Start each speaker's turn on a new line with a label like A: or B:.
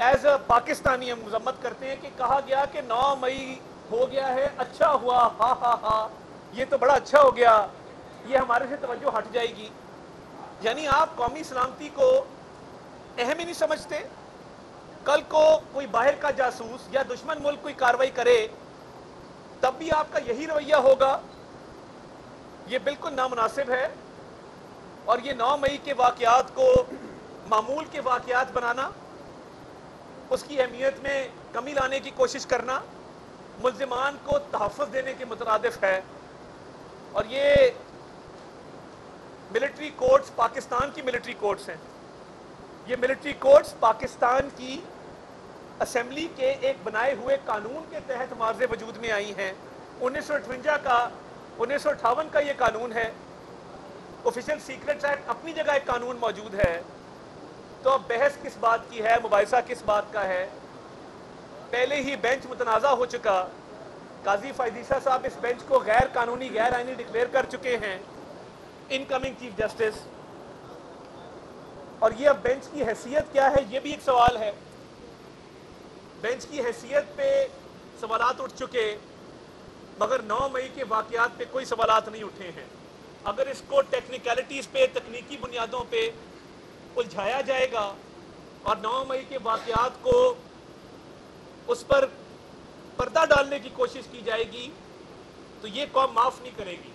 A: As a Pakistani हम मजम्मत करते हैं कि कहा गया कि 9 मई हो गया है, अच्छा हुआ, हा हा हा, ये तो बड़ा अच्छा हो गया, ये हमारे से तवज्जो हट जाएगी। यानी आप कौमी सलामती को अहम ही नहीं समझते। कल को कोई बाहर का जासूस या दुश्मन मुल्क कोई कार्रवाई करे तब भी आपका यही रवैया होगा। ये बिल्कुल नामुनासिब है। और ये 9 मई के वाकयात को मामूल के वाकयात बनाना, उसकी अहमियत में कमी लाने की कोशिश करना, मुल्जिमान को तहफ़्फ़ुज़ देने के मुतरादिफ है। और ये मिलिट्री कोर्ट्स पाकिस्तान की मिलिट्री कोर्ट्स हैं। ये मिलिट्री कोर्ट्स पाकिस्तान की असेंबली के एक बनाए हुए कानून के तहत मार्ज़े वजूद में आई हैं। 1958 का ये कानून है। ऑफिशियल सीक्रेट्स एक्ट अपनी जगह एक कानून मौजूद है। तो अब बहस किस बात की है, मुबाहिसा किस बात का है? पहले ही बेंच मुतनाज़ा हो चुका। काजी फायदीसा साहब इस बेंच को गैर कानूनी, गैर आईनी डिक्लेयर कर चुके हैं, इनकमिंग चीफ जस्टिस। और ये अब बेंच की हैसियत क्या है, ये भी एक सवाल है। बेंच की हैसियत पे सवालात उठ चुके, मगर 9 मई के वाकयात पे कोई सवालात नहीं उठे हैं। अगर इसको टेक्निकलिटीज पे, तकनीकी बुनियादों पे उलझाया जाएगा और 9 मई के वाकयात को उस पर पर्दा डालने की कोशिश की जाएगी तो ये कौम माफ नहीं करेगी।